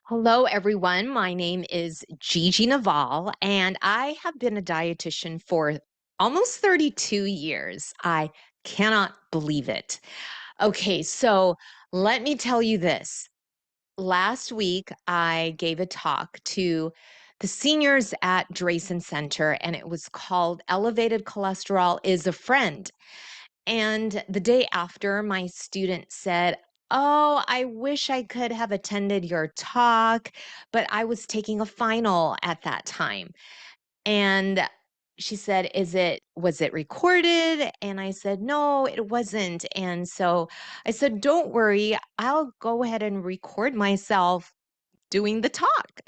Hello, everyone. My name is JeJe Noval, and I have been a dietitian for almost 32 years. I cannot believe it. Okay, so let me tell you this. Last week, I gave a talk to the seniors at Drayson Center, and it was called Elevated Cholesterol is a Friend. And the day after, my student said, "Oh, I wish I could have attended your talk, but I was taking a final at that time." And she said, was it recorded?" And I said, "No, it wasn't." And so I said, "Don't worry, I'll go ahead and record myself doing the talk."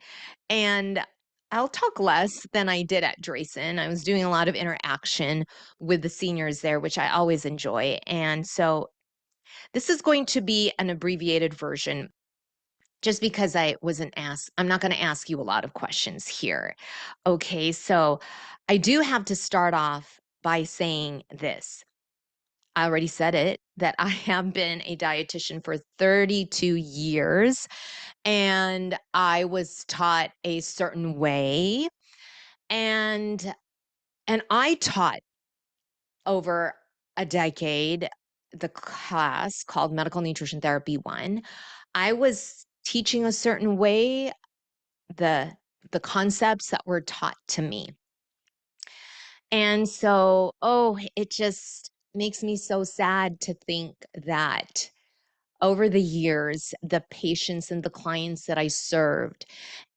And I'll talk less than I did at Drayson. I was doing a lot of interaction with the seniors there, which I always enjoy. And so this is going to be an abbreviated version just because I wasn't asked. I'm not going to ask you a lot of questions here. Okay, so I do have to start off by saying this. I already said it, that I have been a dietitian for 32 years and I was taught a certain way, and I taught over a decade the class called Medical Nutrition Therapy 1. I was teaching a certain way, the concepts that were taught to me. And so, it just makes me so sad to think that over the years, the patients and the clients that I served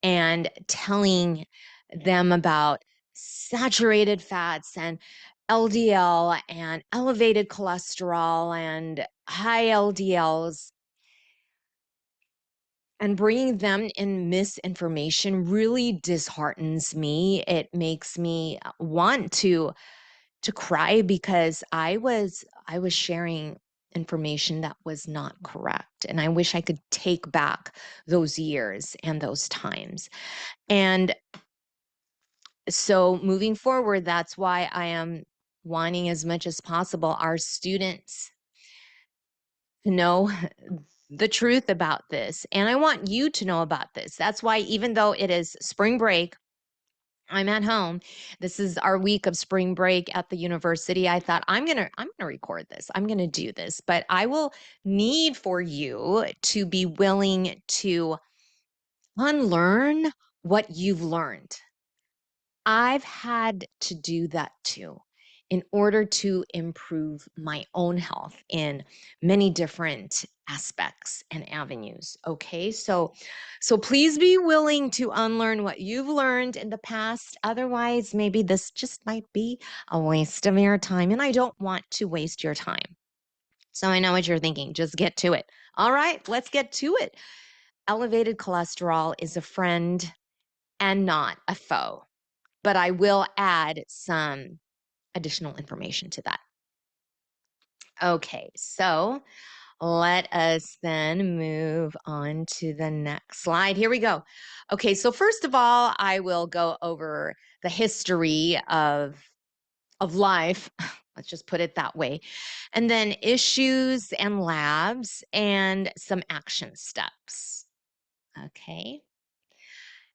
and telling them about saturated fats and LDL and elevated cholesterol and high LDLs and bringing them in misinformation really disheartens me. It makes me want to cry because I was sharing information that was not correct, and I wish I could take back those years and those times. And so moving forward, that's why I am wanting as much as possible our students to know the truth about this. And I want you to know about this. That's why even though it is spring break, I'm at home. This is our week of spring break at the university. I thought I'm going to record this. I'm going to do this, but I will need for you to be willing to unlearn what you've learned. I've had to do that too in order to improve my own health in many different aspects and avenues. Okay? So please be willing to unlearn what you've learned in the past. Otherwise, maybe this just might be a waste of your time, and I don't want to waste your time. So I know what you're thinking. Just get to it. All right, let's get to it. Elevated cholesterol is a friend and not a foe, but I will add some additional information to that. Okay, so let us then move on to the next slide. Here we go. Okay, so first of all, I will go over the history of life. Let's just put it that way. And then issues and labs and some action steps. Okay.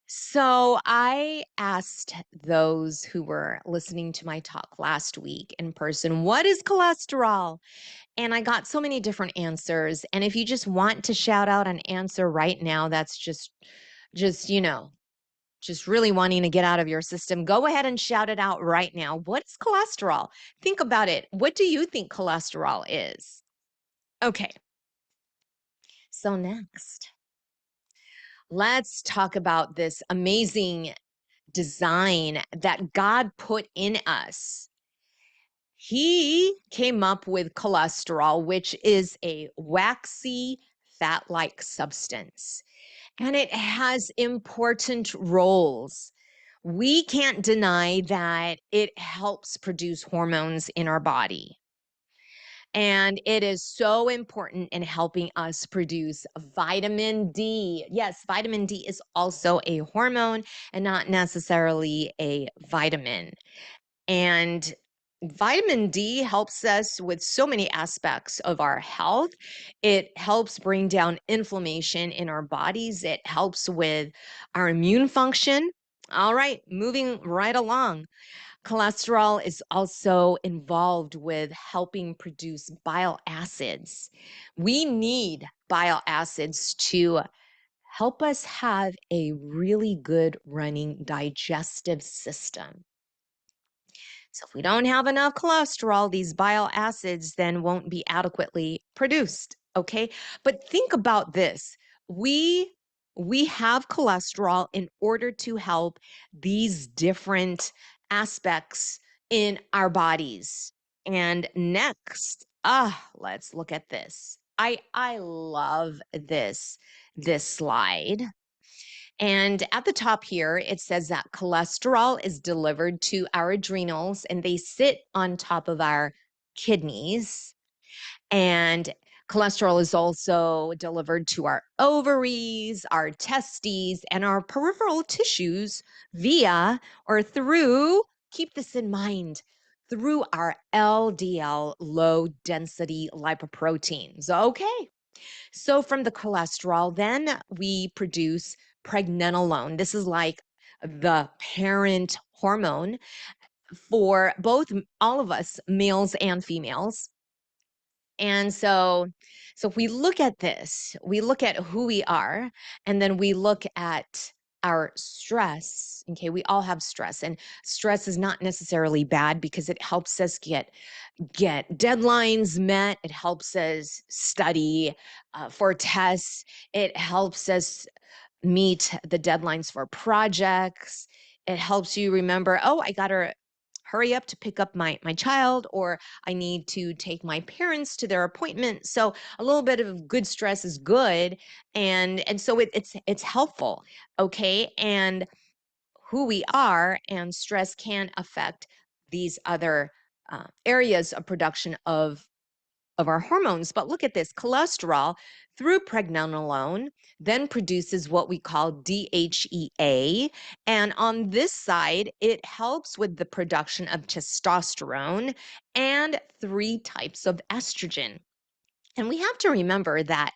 So I asked those who were listening to my talk last week in person, what is cholesterol? And I got so many different answers. And if you just want to shout out an answer right now, that's just really wanting to get out of your system, go ahead and shout it out right now. What is cholesterol? Think about it. What do you think cholesterol is? Okay. So next, let's talk about this amazing design that God put in us. He came up with cholesterol, which is a waxy fat-like substance, and it has important roles. We can't deny that it helps produce hormones in our body. And it is so important in helping us produce vitamin D. Yes, vitamin D is also a hormone and not necessarily a vitamin. And Vitamin D helps us with so many aspects of our health. It helps bring down inflammation in our bodies. It helps with our immune function. All right, moving right along. Cholesterol is also involved with helping produce bile acids. We need bile acids to help us have a really good running digestive system. So if we don't have enough cholesterol, these bile acids then won't be adequately produced, okay? But think about this. We we have cholesterol in order to help these different aspects in our bodies. And next, let's look at this. I love this slide. And at the top here, it says that cholesterol is delivered to our adrenals and they sit on top of our kidneys. And cholesterol is also delivered to our ovaries, our testes, and our peripheral tissues via or through, keep this in mind, through our LDL, low density lipoproteins. Okay. So from the cholesterol, then we produce pregnenolone. This is like the parent hormone for both all of us, males and females. And so if we look at this, we look at who we are, and then we look at our stress. Okay, we all have stress, and stress is not necessarily bad because it helps us get deadlines met. It helps us study for tests. It helps us meet the deadlines for projects. It helps you remember, oh, I got to hurry up to pick up my child, or I need to take my parents to their appointment. So a little bit of good stress is good, and so it's helpful. Okay, and who we are and stress can affect these other areas of production of our hormones. But look at this, cholesterol through pregnenolone then produces what we call DHEA. And on this side, it helps with the production of testosterone and 3 types of estrogen. And we have to remember that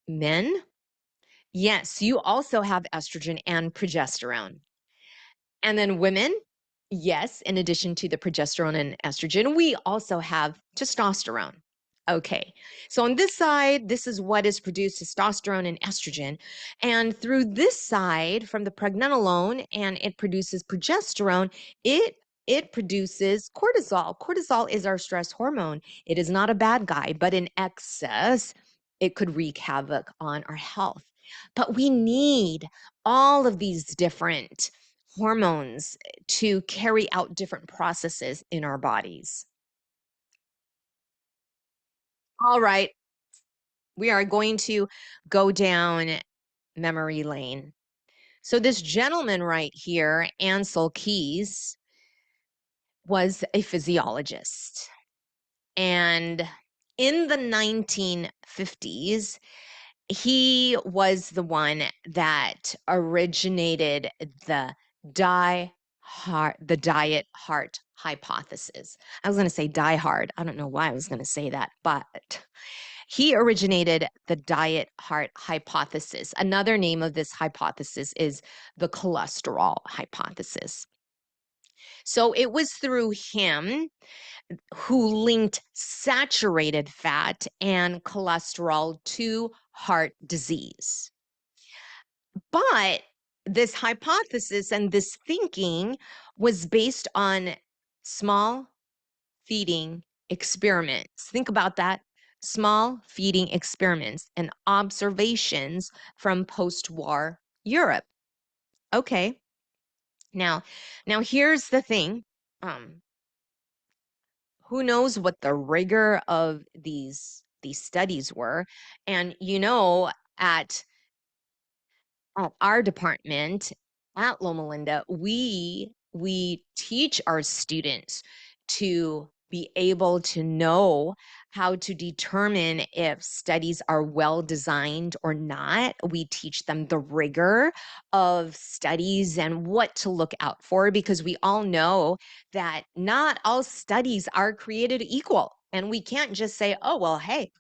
men, yes, you also have estrogen and progesterone. And then women, yes, in addition to the progesterone and estrogen, we also have testosterone. Okay, so on this side, this is what is produced, testosterone and estrogen. And through this side, from the pregnenolone, and it produces progesterone, it produces cortisol. Cortisol is our stress hormone. It is not a bad guy, but in excess, it could wreak havoc on our health. But we need all of these different hormones to carry out different processes in our bodies. All right, we are going to go down memory lane. So this gentleman right here, Ansel Keys, was a physiologist. And in the 1950s, he was the one that originated the diet heart hypothesis. I was going to say die hard. I don't know why I was going to say that, but he originated the diet heart hypothesis. Another name of this hypothesis is the cholesterol hypothesis. So it was through him who linked saturated fat and cholesterol to heart disease. But this hypothesis and this thinking was based on small feeding experiments. Think about that. Small feeding experiments and observations from post-war Europe. Okay. Now here's the thing. Who knows what the rigor of these studies were? And at our department at Loma Linda, we teach our students to be able to know how to determine if studies are well designed or not. We teach them the rigor of studies and what to look out for, because we all know that not all studies are created equal. And we can't just say, oh, well, hey,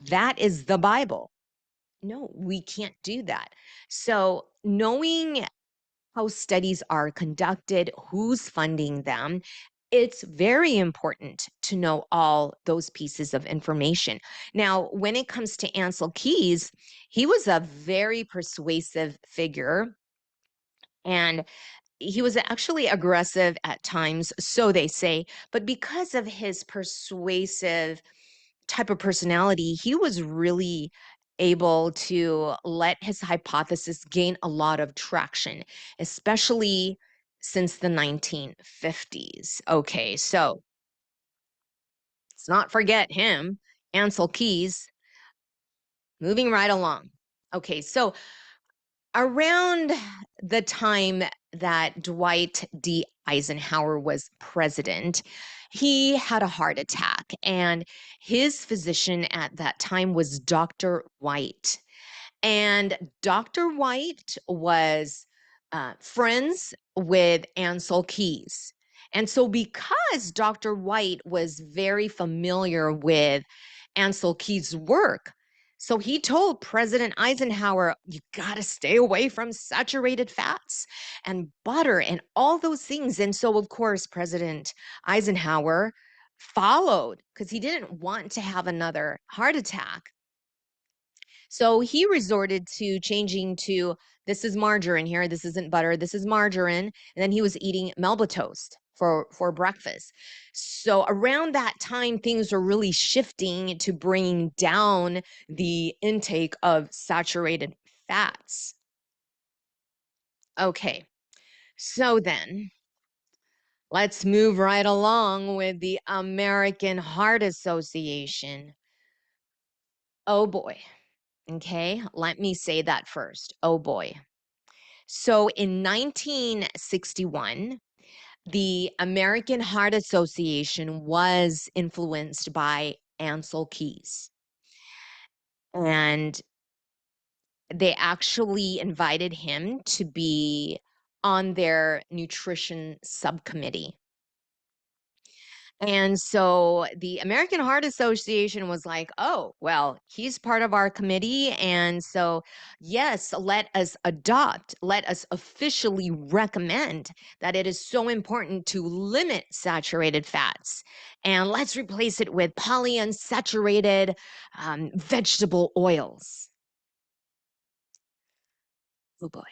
that is the Bible. No, we can't do that. So knowing how studies are conducted, who's funding them, it's very important to know all those pieces of information. Now, when it comes to Ansel Keys, he was a very persuasive figure, and he was actually aggressive at times, so they say, but because of his persuasive type of personality, he was really able to let his hypothesis gain a lot of traction, especially since the 1950s. Okay, so let's not forget him, Ansel Keys, moving right along. Okay, so around the time that Dwight D. Eisenhower was president, he had a heart attack, and his physician at that time was Dr. White. And Dr. White was friends with Ansel Keys. And so, because Dr. White was very familiar with Ansel Keys' work, so he told President Eisenhower, you got to stay away from saturated fats and butter and all those things. And so, of course, President Eisenhower followed because he didn't want to have another heart attack. So he resorted to changing to, this is margarine here, this isn't butter, this is margarine. And then he was eating Melba toast for breakfast. So around that time, things are really shifting to bringing down the intake of saturated fats. Okay, so then let's move right along with the American Heart Association. Oh boy. Okay, let me say that first. Oh boy. So in 1961, the American Heart Association was influenced by Ansel Keys. And they actually invited him to be on their nutrition subcommittee. And so the American Heart Association was like, oh, well, he's part of our committee. And so, yes, let us adopt, let us officially recommend that it is so important to limit saturated fats. And let's replace it with polyunsaturated vegetable oils. Oh, boy.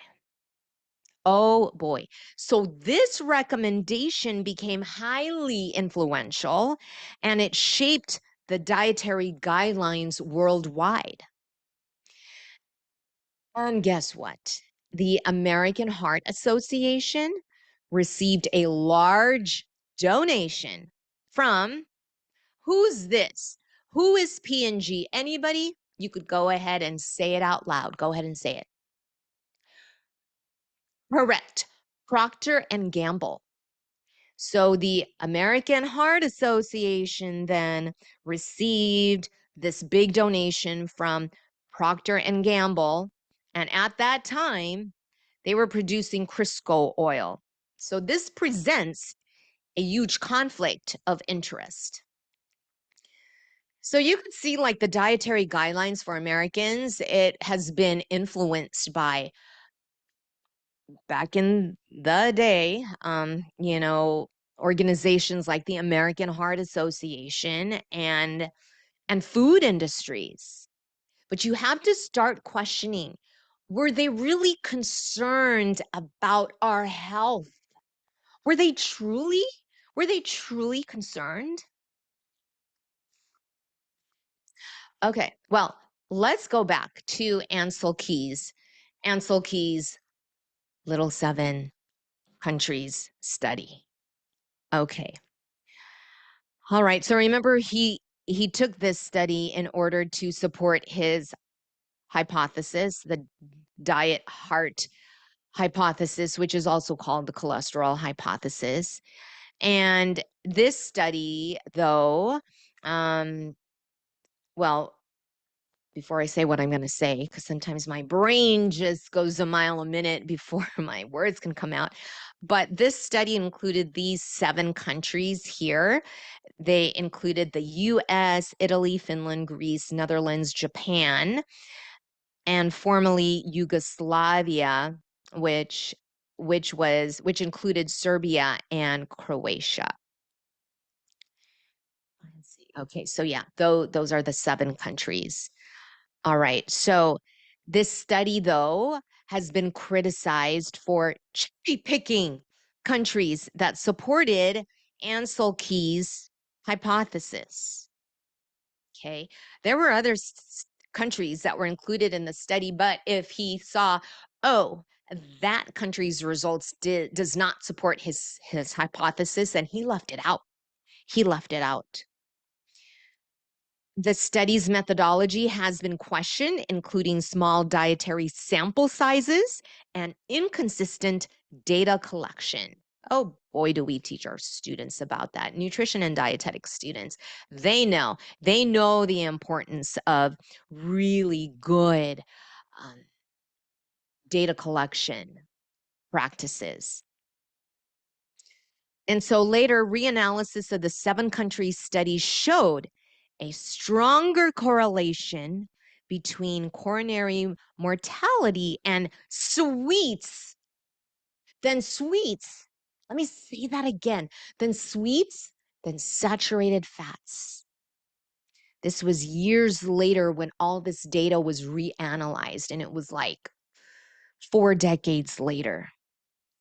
Oh boy. So this recommendation became highly influential, and it shaped the dietary guidelines worldwide. And guess what? The American Heart Association received a large donation from, who's this? Who is P&G? Anybody? You could go ahead and say it out loud. Go ahead and say it. Correct. Procter and Gamble. So the American Heart Association then received this big donation from Procter and Gamble, and at that time they were producing Crisco oil. So this presents a huge conflict of interest. So you can see, like, the dietary guidelines for Americans, it has been influenced by, back in the day, organizations like the American Heart Association and food industries. But you have to start questioning, were they really concerned about our health? Were they truly? Were they truly concerned? Okay, well, let's go back to Ansel Keys. Ansel Keys' Little Seven Countries study. Okay. All right. So remember, he took this study in order to support his hypothesis, the diet heart hypothesis, which is also called the cholesterol hypothesis. And this study, though, Well, before I say what I'm going to say, because sometimes my brain just goes a mile a minute before my words can come out. But this study included these 7 countries here. They included the US, Italy, Finland, Greece, Netherlands, Japan, and formerly Yugoslavia, which included Serbia and Croatia. Let's see. Okay, so yeah, those are the 7 countries. All right. So this study, though, has been criticized for cherry picking countries that supported Ansel Keys' hypothesis. Okay. There were other countries that were included in the study, but if he saw, oh, that country's results does not support his hypothesis, and he left it out. He left it out. The study's methodology has been questioned, including small dietary sample sizes and inconsistent data collection. Oh boy, do we teach our students about that. Nutrition and dietetic students, they know the importance of really good data collection practices. And so later, reanalysis of the 7 countries study showed a stronger correlation between coronary mortality and sweets than sweets. Let me say that again. Than sweets than saturated fats. This was years later when all this data was reanalyzed, and it was like 4 decades later.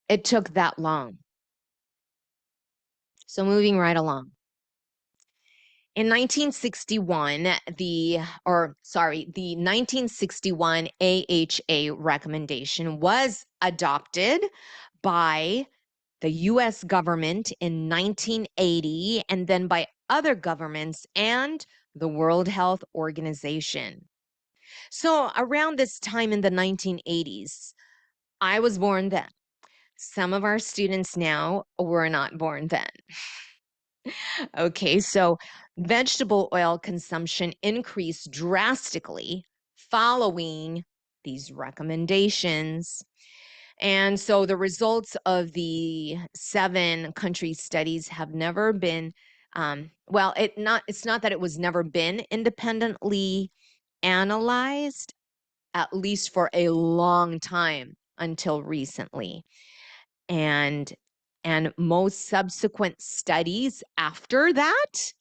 It took that long. So moving right along. In 1961, the 1961 AHA recommendation was adopted by the US government in 1980, and then by other governments and the World Health Organization. So around this time in the 1980s, I was born then. Some of our students now were not born then. Okay, so vegetable oil consumption increased drastically following these recommendations. And so the results of the 7 country studies have never been, it's not that it was never been independently analyzed, at least for a long time until recently. And most subsequent studies after that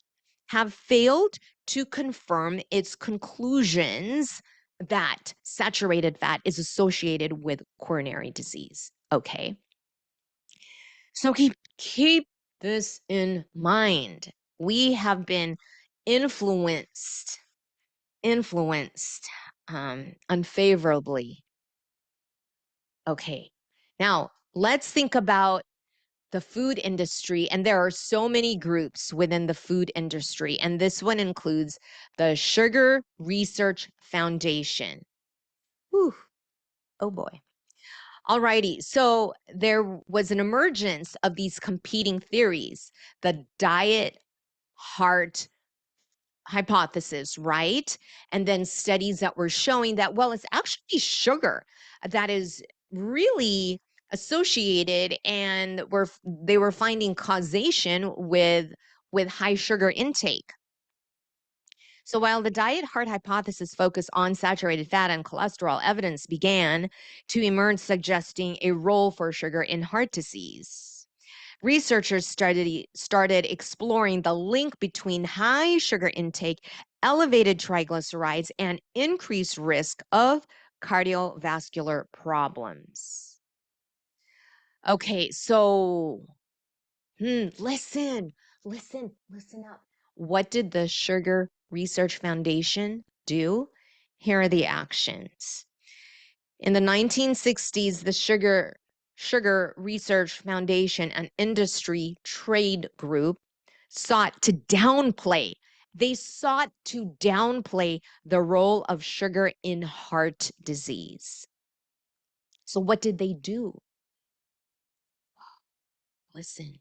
have failed to confirm its conclusions that saturated fat is associated with coronary disease. Okay. So keep this in mind. We have been influenced unfavorably. Okay. Now, let's think about the food industry, and there are so many groups within the food industry, and this one includes the Sugar Research Foundation. Whew. Oh boy. Alrighty, so there was an emergence of these competing theories, the diet heart hypothesis, right? And then studies that were showing that, well, it's actually sugar that is really associated, and they were finding causation with high sugar intake. So while the diet heart hypothesis focused on saturated fat and cholesterol, evidence began to emerge suggesting a role for sugar in heart disease. Researchers started exploring the link between high sugar intake, elevated triglycerides, and increased risk of cardiovascular problems. Okay, so listen up. What did the Sugar Research Foundation do? Here are the actions. In the 1960s, the Sugar Research Foundation, an industry trade group, sought to downplay. They sought to downplay the role of sugar in heart disease. So what did they do? Listen,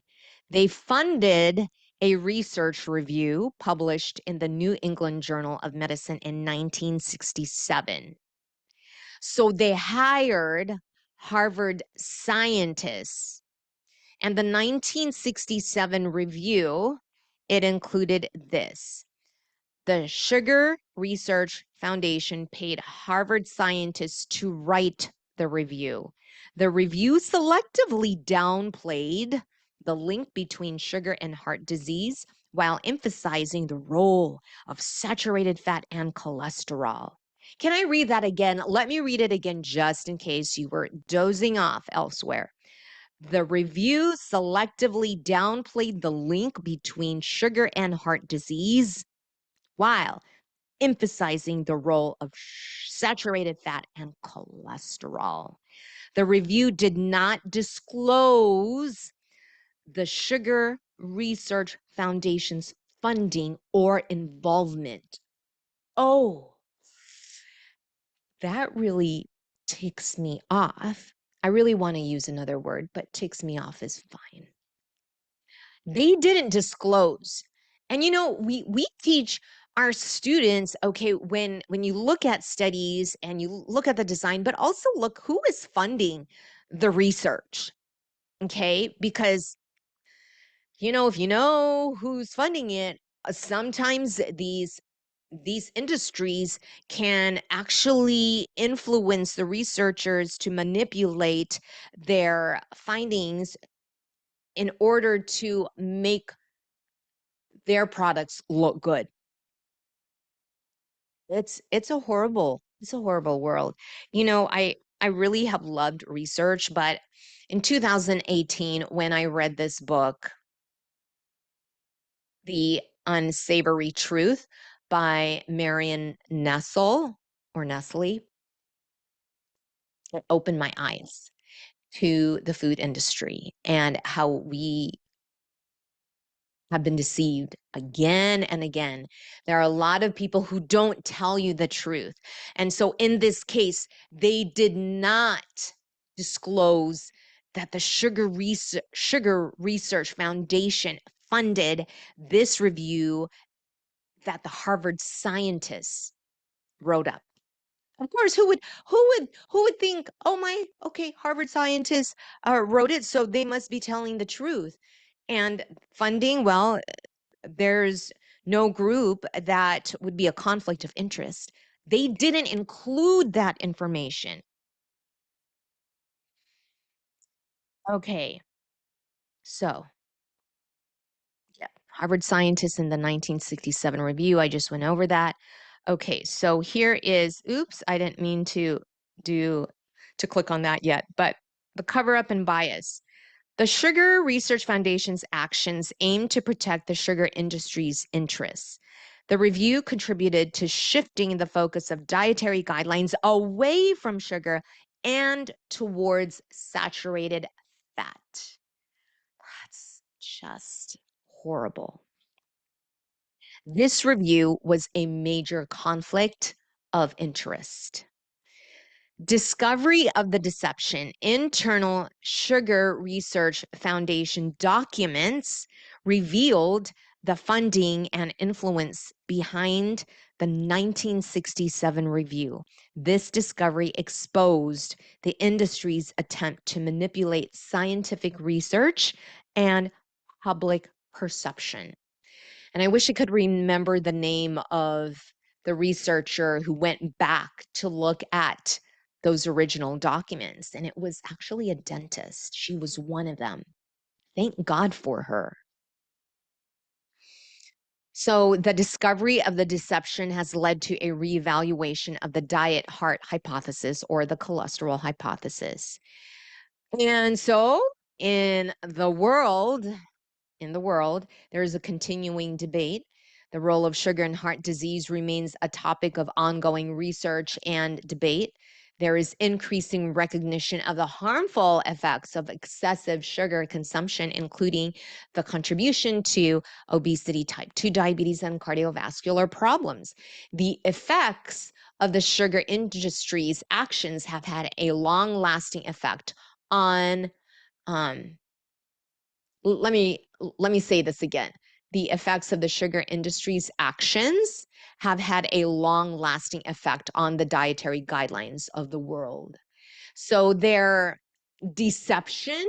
they funded a research review published in the New England Journal of Medicine in 1967. So they hired Harvard scientists, and the 1967 review, it included this. The Sugar Research Foundation paid Harvard scientists to write the review. The review selectively downplayed the link between sugar and heart disease while emphasizing the role of saturated fat and cholesterol. Can I read that again? Let me read it again just in case you were dozing off elsewhere. The review selectively downplayed the link between sugar and heart disease while emphasizing the role of saturated fat and cholesterol. The review did not disclose the Sugar Research Foundation's funding or involvement. Oh, that really ticks me off. I really want to use another word, but ticks me off is fine. They didn't disclose. And we teach our students, okay, when you look at studies and you look at the design, but also look who is funding the research. Okay? Because if you know who's funding it, sometimes these industries can actually influence the researchers to manipulate their findings in order to make their products look good. It's a horrible world. I really have loved research, but in 2018 when I read this book, The Unsavory Truth by Marion Nestle or Nestle, it opened my eyes to the food industry and how we have been deceived again and again. There are a lot of people who don't tell you the truth. And so in this case, they did not disclose that the Sugar Research Foundation funded this review that the Harvard scientists wrote up. Of course, who would think, oh okay, Harvard scientists wrote it, so they must be telling the truth. And funding, well, there's no group that would be a conflict of interest. They didn't include that information. Okay, so yeah, Harvard scientists in the 1967 review, I just went over that. Okay, so here is, oops, I didn't mean to click on that yet, but the cover up and bias. The Sugar Research Foundation's actions aim to protect the sugar industry's interests. The review contributed to shifting the focus of dietary guidelines away from sugar and towards saturated fat. That's just horrible. This review was a major conflict of interest. Discovery of the deception. Internal Sugar Research Foundation documents revealed the funding and influence behind the 1967 review. This discovery exposed the industry's attempt to manipulate scientific research and public perception. And I wish I could remember the name of the researcher who went back to look at those original documents. And it was actually a dentist. She was one of them. Thank God for her. So the discovery of the deception has led to a reevaluation of the diet heart hypothesis or the cholesterol hypothesis. And so in the world, there is a continuing debate. The role of sugar in heart disease remains a topic of ongoing research and debate. There is increasing recognition of the harmful effects of excessive sugar consumption, including the contribution to obesity, type 2 diabetes, and cardiovascular problems. The effects of the sugar industry's actions have had a long-lasting effect on let me say this again. the effects of the sugar industry's actions have had a long-lasting effect on the dietary guidelines of the world. So their deception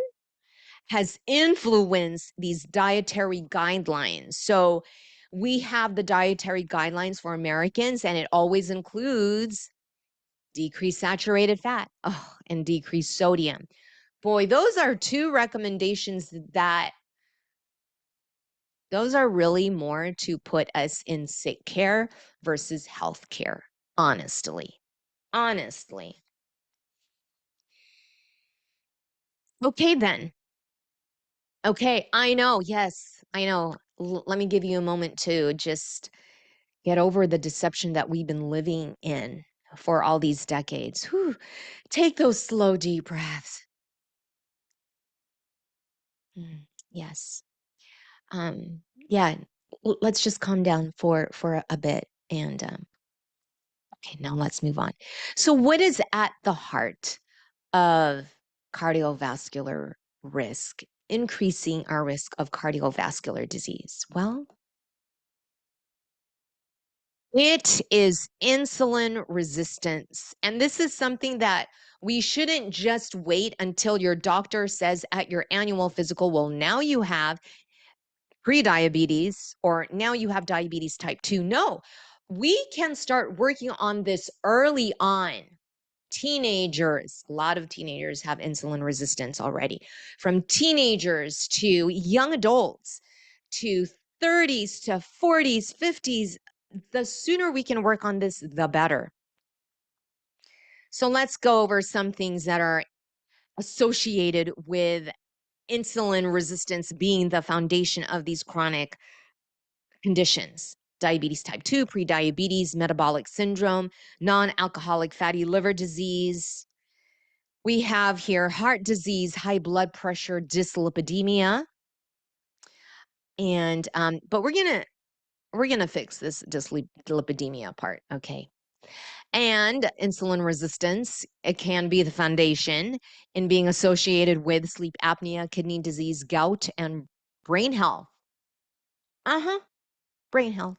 has influenced these dietary guidelines. So we have the dietary guidelines for Americans, and it always includes decreased saturated fat, and decreased sodium. Boy, those are two recommendations that those are really more to put us in sick care versus health care, honestly. Honestly. Okay, then. Okay, I know. Yes, I know. Let me give you a moment to just get over the deception that we've been living in for all these decades. Whew. Take those slow, deep breaths. Yes. Yeah, let's just calm down for a bit. And okay, now let's move on. So, what is at the heart of cardiovascular risk, increasing our risk of cardiovascular disease? Well, it is insulin resistance. And this is something that we shouldn't just wait until your doctor says at your annual physical, well, now you have pre-diabetes or now you have diabetes type 2. No, we can start working on this early on. Teenagers, a lot of teenagers have insulin resistance already, from teenagers to young adults to 30s to 40s, 50s. The sooner we can work on this, the better. So let's go over some things that are associated with insulin resistance being the foundation of these chronic conditions: diabetes type 2, prediabetes, metabolic syndrome, non-alcoholic fatty liver disease. We have here heart disease, high blood pressure, dyslipidemia. And but we're gonna fix this dyslipidemia part, okay? And insulin resistance, it can be the foundation in being associated with sleep apnea, kidney disease, gout, and brain health. Uh-huh, brain health.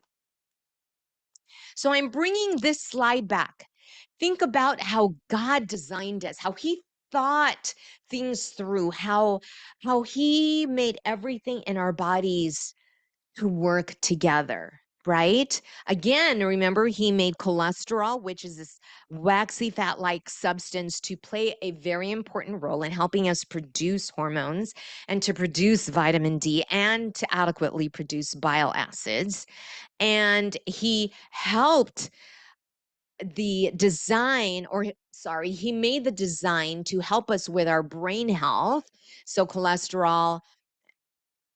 So I'm bringing this slide back. Think about how God designed us, how he thought things through, how he made everything in our bodies to work together, right? Again, remember he made cholesterol, which is this waxy fat-like substance, to play a very important role in helping us produce hormones and to produce vitamin D and to adequately produce bile acids. And he helped the design, or sorry, he made the design to help us with our brain health. So cholesterol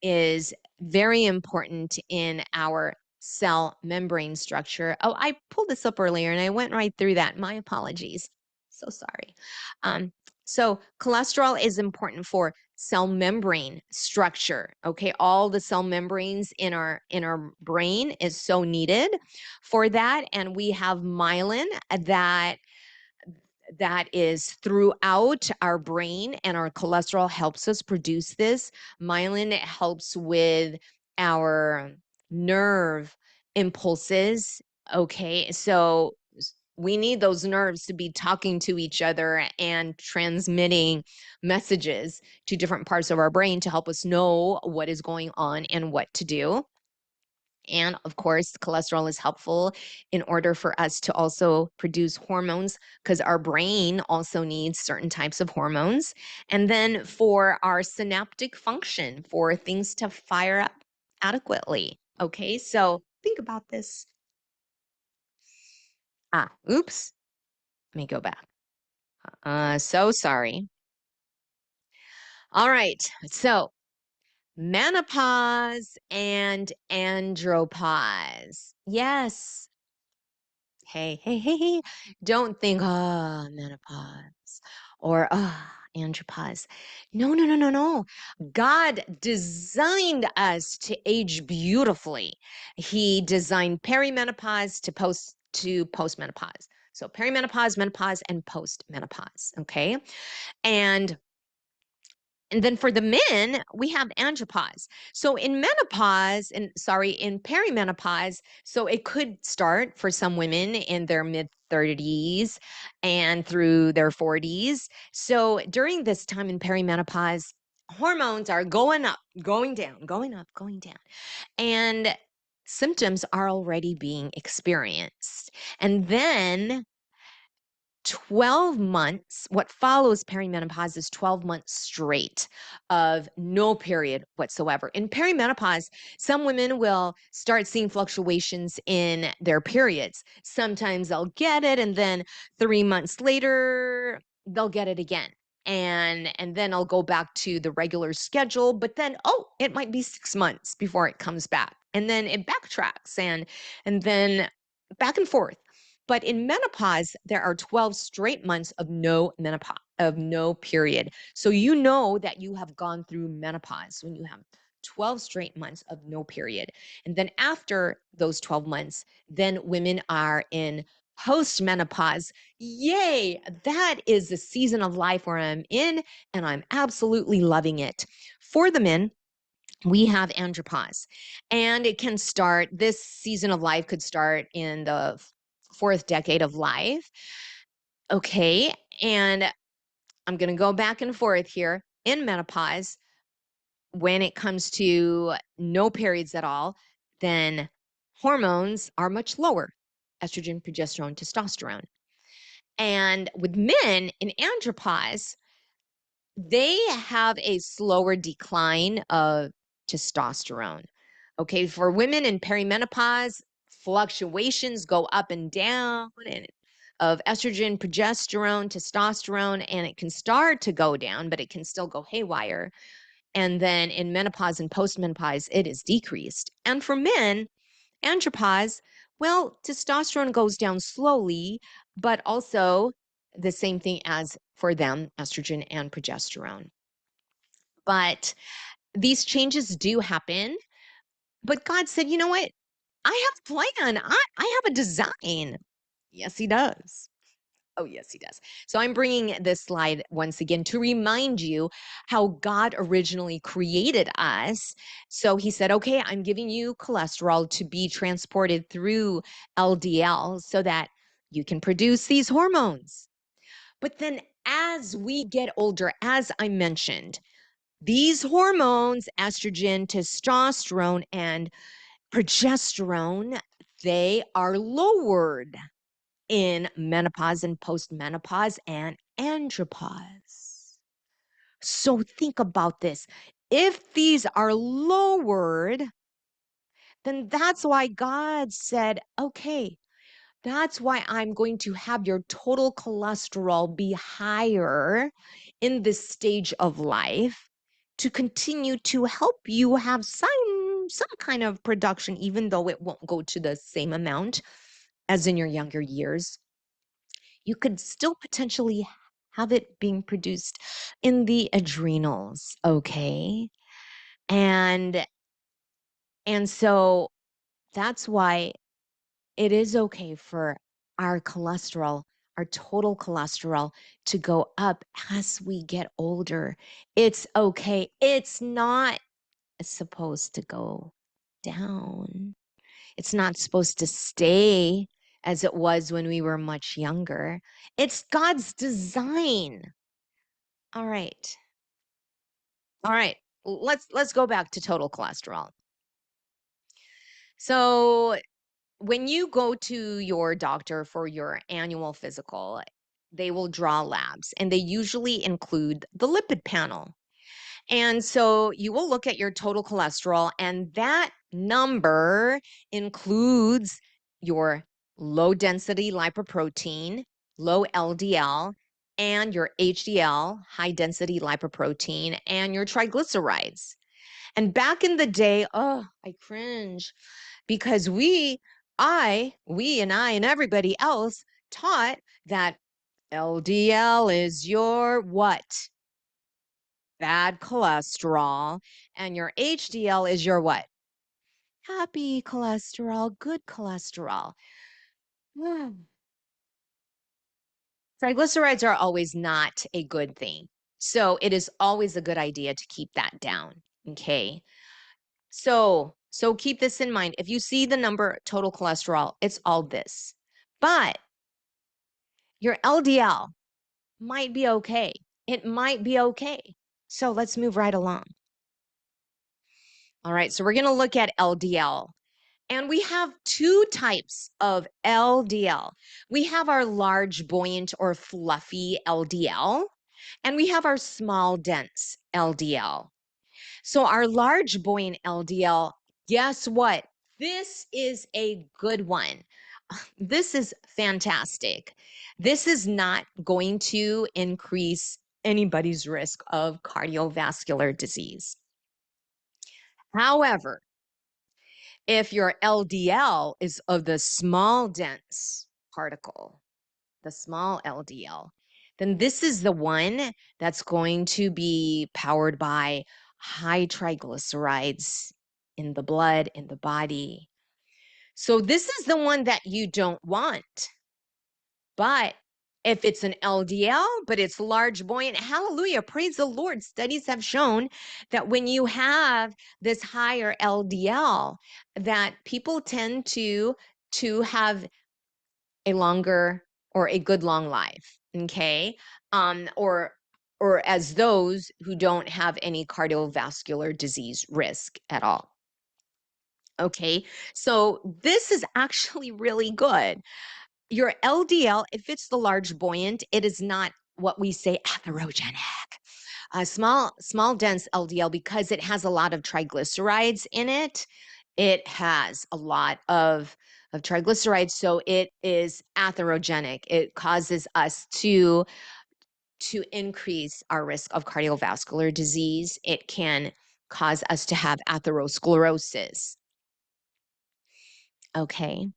is very important in our cell membrane structure. Oh, I pulled this up earlier and I went right through that. My apologies. So sorry. Um, so cholesterol is important for cell membrane structure. Okay, all the cell membranes in our brain is so needed for that, and we have myelin that is throughout our brain, and our cholesterol helps us produce this. Myelin helps with our nerve impulses. Okay, so we need those nerves to be talking to each other and transmitting messages to different parts of our brain to help us know what is going on and what to do. And of course, cholesterol is helpful in order for us to also produce hormones, because our brain also needs certain types of hormones. And then for our synaptic function, for things to fire up adequately. Okay, so think about this. Oops, let me go back. So sorry. All right, so menopause and andropause. Yes. Hey, hey, hey, hey. Don't think, menopause or, andropause. No, no, no, no, no. God designed us to age beautifully. He designed perimenopause to postmenopause. So perimenopause, menopause, and postmenopause. Okay. And And then for the men, we have andropause. So in menopause, in perimenopause, so it could start for some women in their mid 30s and through their 40s. So during this time in perimenopause, hormones are going up, going down, going up, going down. And symptoms are already being experienced. And then 12 months, what follows perimenopause is 12 months straight of no period whatsoever. In perimenopause, some women will start seeing fluctuations in their periods. Sometimes they'll get it, and then 3 months later, they'll get it again. And then I'll go back to the regular schedule, but then, oh, it might be 6 months before it comes back. And then it backtracks and then back and forth. But in menopause, there are 12 straight months of no menopause, of no period. So you know that you have gone through menopause when you have 12 straight months of no period. And then after those 12 months, then women are in post-menopause. Yay! That is the season of life where I'm in, and I'm absolutely loving it. For the men, we have andropause, and it can start, this season of life could start in the fourth decade of life. Okay. And I'm going to go back and forth here. In menopause, when it comes to no periods at all, then hormones are much lower: estrogen, progesterone, testosterone. And with men in andropause, they have a slower decline of testosterone. Okay, for women in perimenopause, fluctuations go up and down and of estrogen, progesterone, testosterone, and it can start to go down, but it can still go haywire. And then in menopause and postmenopause, it is decreased. And for men, andropause, well, testosterone goes down slowly, but also the same thing as for them, estrogen and progesterone. But these changes do happen. But God said, you know what? I have a plan. I have a design. Yes, he does. Oh, yes, he does. So I'm bringing this slide once again to remind you how God originally created us. So he said, okay, I'm giving you cholesterol to be transported through LDL so that you can produce these hormones. But then as we get older, as I mentioned, these hormones, estrogen, testosterone, and progesterone, they are lowered in menopause and postmenopause and andropause. So think about this. If these are lowered, then that's why God said, okay, that's why I'm going to have your total cholesterol be higher in this stage of life to continue to help you have some kind of production, even though it won't go to the same amount as in your younger years. You could still potentially have it being produced in the adrenals, okay? And so that's why it is okay for our cholesterol, our total cholesterol, to go up as we get older. It's okay. It's not supposed to go down. It's not supposed to stay as it was when we were much younger. It's God's design. All right. All right. Let's go back to total cholesterol. So when you go to your doctor for your annual physical, they will draw labs, and they usually include the lipid panel. And so you will look at your total cholesterol, and that number includes your low density lipoprotein, low LDL, and your HDL, high density lipoprotein, and your triglycerides. And back in the day, oh, I cringe because we and everybody else taught that LDL is your what? Bad cholesterol. And your HDL is your what? Happy cholesterol, good cholesterol. Triglycerides are always not a good thing. So it is always a good idea to keep that down. Okay. So keep this in mind. If you see the number total cholesterol, it's all this. But your LDL might be okay. It might be okay. So let's move right along. All right. So we're going to look at LDL. And we have two types of LDL. We have our large, buoyant, or fluffy LDL, and we have our small, dense LDL. So, our large, buoyant LDL, guess what? This is a good one. This is fantastic. This is not going to increase anybody's risk of cardiovascular disease. However, if your LDL is of the small dense particle, the small LDL, then this is the one that's going to be powered by high triglycerides in the blood, in the body. So this is the one that you don't want. But if it's an LDL, but it's large, buoyant, hallelujah, praise the Lord. Studies have shown that when you have this higher LDL, that people tend to have a longer or a good long life. Okay. Or as those who don't have any cardiovascular disease risk at all. Okay. So this is actually really good. Your LDL, if it's the large buoyant, it is not what we say atherogenic. Small dense LDL, because it has a lot of triglycerides in it. It has a lot of triglycerides, so it is atherogenic. It causes us to increase our risk of cardiovascular disease. It can cause us to have atherosclerosis. Okay.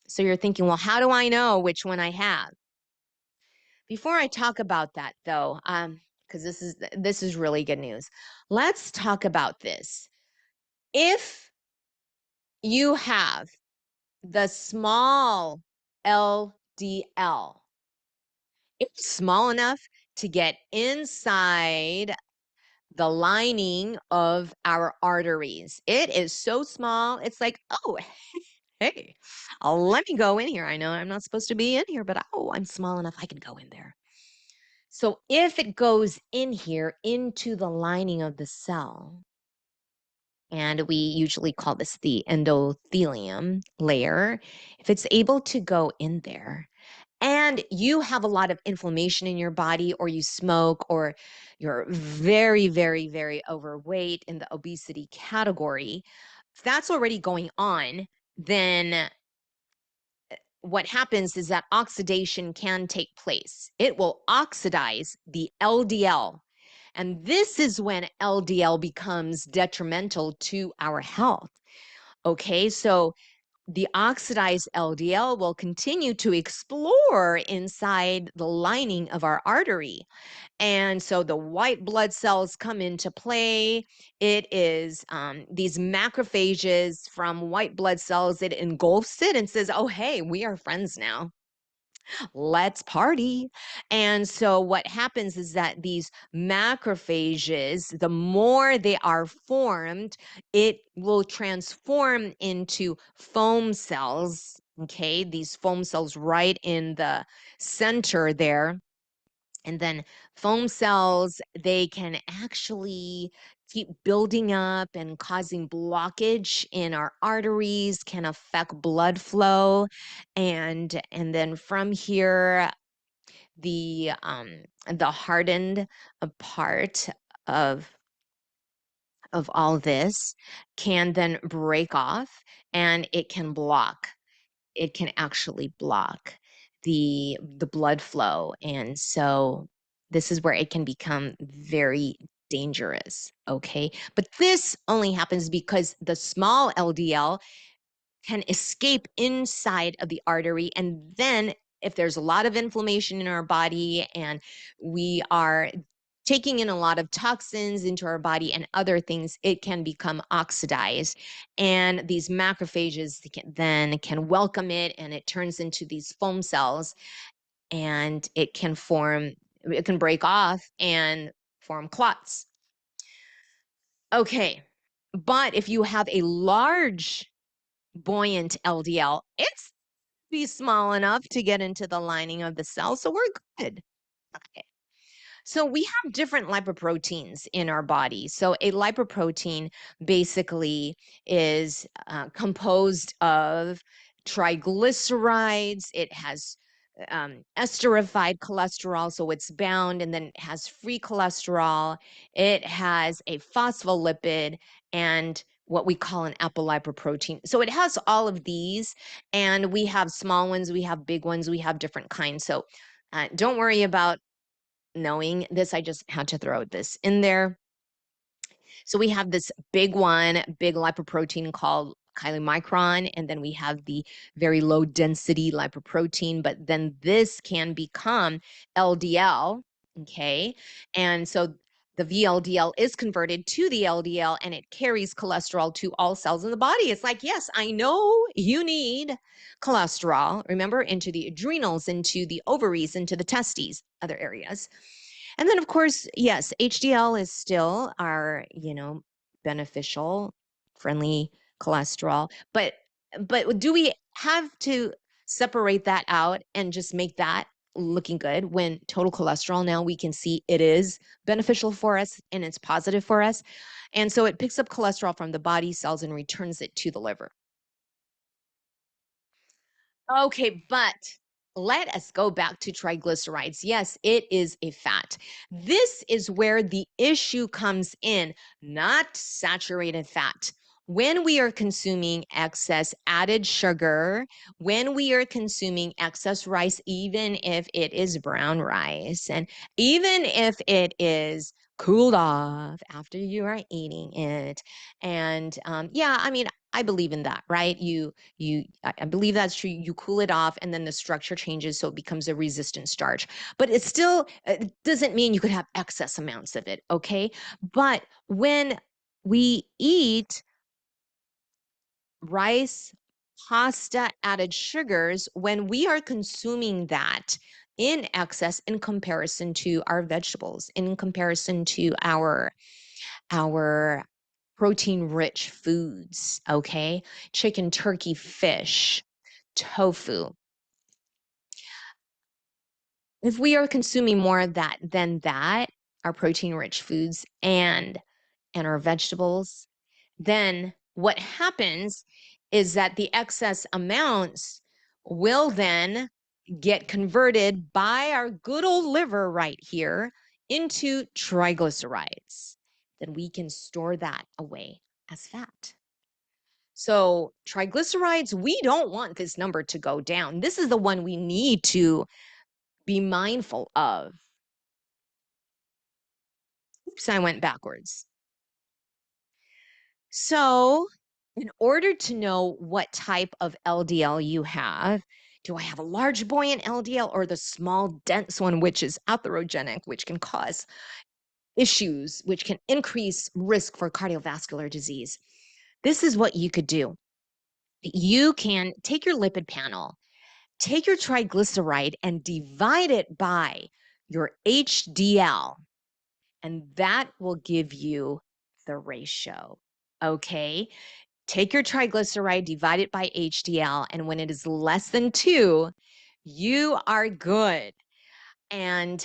So you're thinking, well, how do I know which one I have? Before I talk about that, though, because this is really good news, let's talk about this. If you have the small LDL, it's small enough to get inside the lining of our arteries. It is so small. It's like, oh, hey, let me go in here. I know I'm not supposed to be in here, but oh, I'm small enough. I can go in there. So if it goes in here into the lining of the cell, and we usually call this the endothelium layer, if it's able to go in there, and you have a lot of inflammation in your body, or you smoke, or you're very, very, very overweight in the obesity category, if that's already going on, then what happens is that oxidation can take place. It will oxidize the LDL. And this is when LDL becomes detrimental to our health. Okay, so the oxidized LDL will continue to explore inside the lining of our artery. And so the white blood cells come into play. It is these macrophages from white blood cells, it engulfs it and says, oh, hey, we are friends now. Let's party. And so what happens is that these macrophages, the more they are formed, it will transform into foam cells. Okay, these foam cells right in the center there. And then foam cells, they can actually keep building up and causing blockage in our arteries, can affect blood flow. And then from here, the hardened part of all this can then break off, and it can block. It can actually block the blood flow. And so this is where it can become very dangerous. Okay. But this only happens because the small LDL can escape inside of the artery. And then if there's a lot of inflammation in our body and we are taking in a lot of toxins into our body and other things, it can become oxidized. And these macrophages can welcome it, and it turns into these foam cells, and it can form It can break off and form clots. Okay. But if you have a large buoyant LDL, it's be small enough to get into the lining of the cell. So we're good. Okay. So we have different lipoproteins in our body. So a lipoprotein basically is composed of triglycerides. It has esterified cholesterol, so it's bound, and then it has free cholesterol. It has a phospholipid and what we call an apolipoprotein. So it has all of these, and we have small ones, we have big ones, we have different kinds. So don't worry about knowing this. I just had to throw this in there. So we have this big one, big lipoprotein called chylomicron, and then we have the very low density lipoprotein, but then this can become LDL, okay? And so the VLDL is converted to the LDL and it carries cholesterol to all cells in the body. It's like, yes, I know you need cholesterol, remember, into the adrenals, into the ovaries, into the testes, other areas. And then, of course, yes, HDL is still our, beneficial, friendly cholesterol. But do we have to separate that out and just make that looking good when total cholesterol now we can see it is beneficial for us and it's positive for us? And so it picks up cholesterol from the body cells and returns it to the liver. Okay, but let us go back to triglycerides. Yes, it is a fat. This is where the issue comes in, not saturated fat. When we are consuming excess added sugar, when we are consuming excess rice, even if it is brown rice, and even if it is cooled off after you are eating it, and yeah, I mean, I believe in that, right? I believe that's true. You cool it off and then the structure changes so it becomes a resistant starch. But it still doesn't mean you could have excess amounts of it, okay? But when we eat rice, pasta, added sugars, when we are consuming that in excess in comparison to our vegetables, in comparison to our protein rich foods, okay? Chicken, turkey, fish, tofu. If we are consuming more of that than that, our protein rich foods and our vegetables, then what happens is that the excess amounts will then get converted by our good old liver right here into triglycerides. Then we can store that away as fat. So triglycerides, we don't want this number to go down. This is the one we need to be mindful of. Oops, I went backwards. So in order to know what type of LDL you have, do I have a large buoyant LDL or the small dense one, which is atherogenic, which can cause issues, which can increase risk for cardiovascular disease? This is what you could do. You can take your lipid panel, take your triglyceride and divide it by your HDL, and that will give you the ratio. Okay. Take your triglyceride, divide it by HDL, and when it is less than 2, you are good. And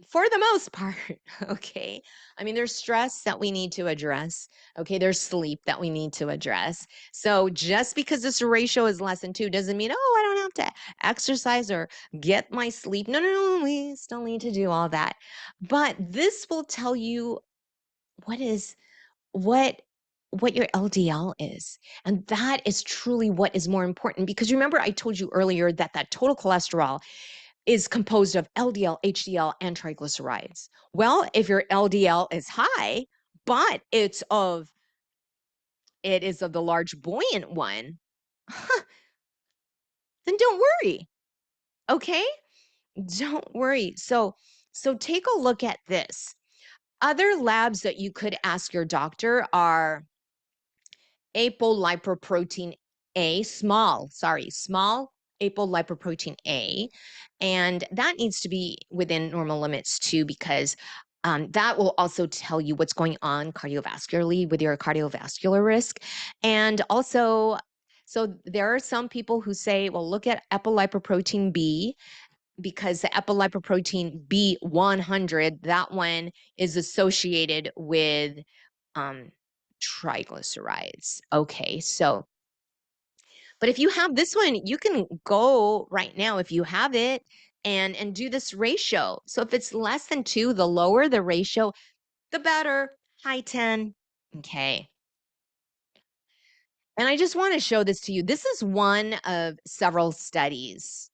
for the most part, okay, I mean, there's stress that we need to address. Okay, there's sleep that we need to address. So just because this ratio is less than 2 doesn't mean, oh, I don't have to exercise or get my sleep. No, no, no, we still need to do all that. But this will tell you what is what your LDL is. And that is truly what is more important, because remember I told you earlier that that total cholesterol is composed of LDL, HDL, and triglycerides. Well, if your LDL is high, but it is of the large buoyant one, then don't worry. Okay? Don't worry. So take a look at this. Other labs that you could ask your doctor are apolipoprotein A, small apolipoprotein A, and that needs to be within normal limits too, because that will also tell you what's going on cardiovascularly with your cardiovascular risk. And also, so there are some people who say, well, look at apolipoprotein B, because the apolipoprotein B100, that one is associated with um, triglycerides. Okay, so but if you have this one, you can go right now if you have it and do this ratio. So if it's less than 2, the lower the ratio, the better. High 10. Okay. And I just want to show this to you. This is one of several studies.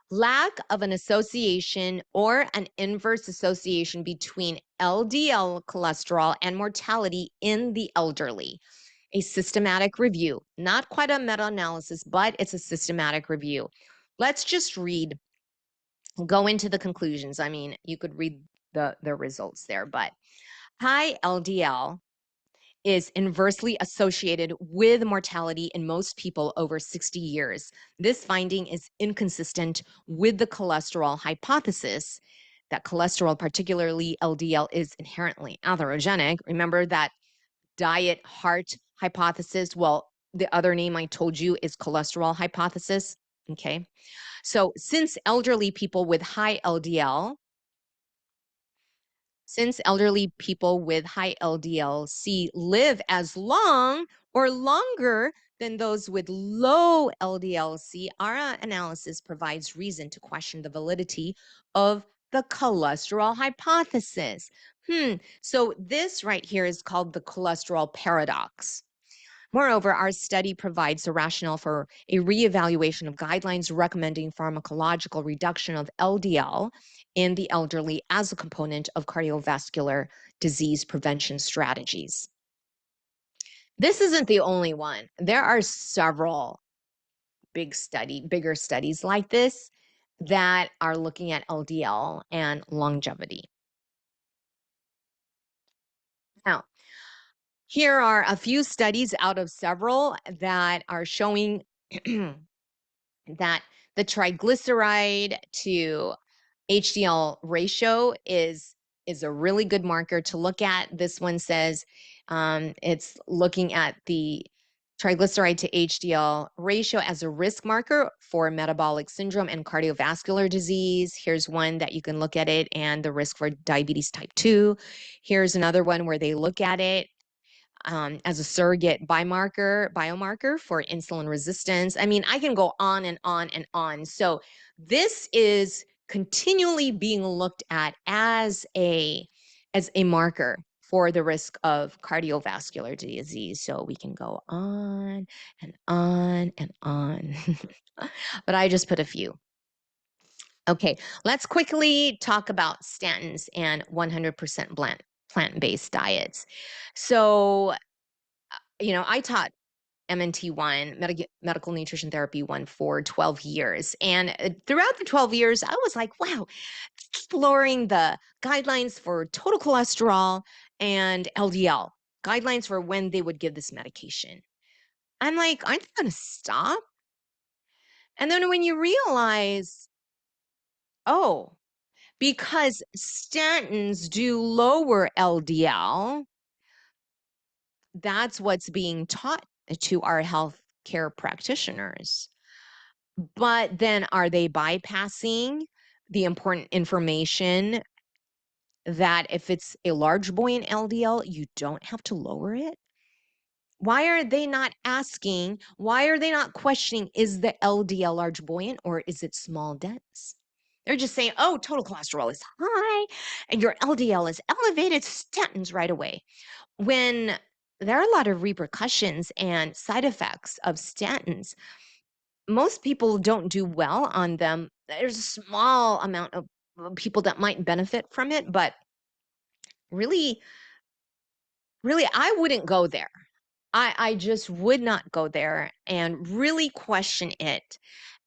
Lack of an association or an inverse association between LDL cholesterol and mortality in the elderly. A systematic review, not quite a meta-analysis, but it's a systematic review. Let's just go into the conclusions. I mean, you could read the results there, but high LDL is inversely associated with mortality in most people over 60 years. This finding is inconsistent with the cholesterol hypothesis that cholesterol, particularly LDL, is inherently atherogenic. Remember that diet heart hypothesis? Well, the other name I told you is cholesterol hypothesis. Okay. So since elderly people with high LDL since elderly people with high LDL-C live as long or longer than those with low LDL-C, our analysis provides reason to question the validity of the cholesterol hypothesis. So this right here is called the cholesterol paradox. Moreover, our study provides a rationale for a reevaluation of guidelines recommending pharmacological reduction of LDL in the elderly as a component of cardiovascular disease prevention strategies. This isn't the only one. There are several bigger studies like this that are looking at LDL and longevity. Now, here are a few studies out of several that are showing that the triglyceride to HDL ratio is a really good marker to look at. This one says it's looking at the triglyceride to HDL ratio as a risk marker for metabolic syndrome and cardiovascular disease. Here's one that you can look at it and the risk for diabetes type 2. Here's another one where they look at it as a surrogate biomarker for insulin resistance. I mean, I can go on and on and on. So this is continually being looked at as a marker for the risk of cardiovascular disease. So we can go on and on and on. But I just put a few. Okay, let's quickly talk about statins and 100% plant-based diets. So I taught MNT1, medical nutrition therapy 1, for 12 years. And throughout the 12 years, I was like, wow, exploring the guidelines for total cholesterol and LDL, guidelines for when they would give this medication. I'm like, aren't they going to stop? And then when you realize, oh, because statins do lower LDL, that's what's being taught to our healthcare practitioners. But then are they bypassing the important information that if it's a large boy in LDL, you don't have to lower it? Why are they not asking, why are they not questioning, is the LDL large buoyant or is it small dense? They're just saying, oh, total cholesterol is high and your LDL is elevated, statins right away. When there are a lot of repercussions and side effects of statins, most people don't do well on them. There's a small amount of people that might benefit from it, but really, really, I wouldn't go there. I just would not go there and really question it.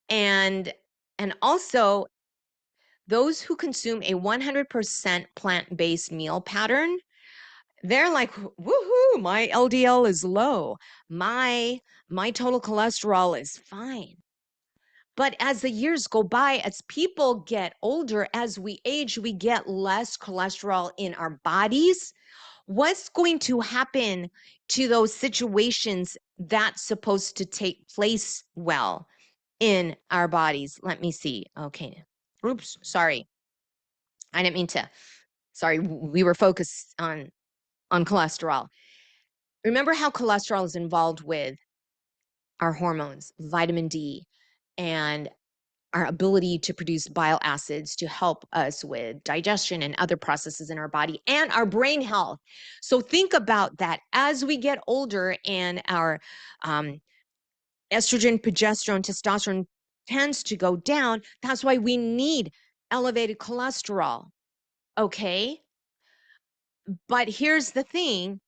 And also those who consume a 100% plant-based meal pattern, they're like, woohoo, my LDL is low. My total cholesterol is fine. But as the years go by, as people get older, as we age, we get less cholesterol in our bodies. What's going to happen to those situations that's supposed to take place well in our bodies? Let me see. Okay. Oops, sorry. I didn't mean to. Sorry, we were focused on cholesterol. Remember how cholesterol is involved with our hormones, vitamin D, and our ability to produce bile acids to help us with digestion and other processes in our body and our brain health. So think about that as we get older and our estrogen, progesterone, testosterone tends to go down. That's why we need elevated cholesterol. Okay. But here's the thing.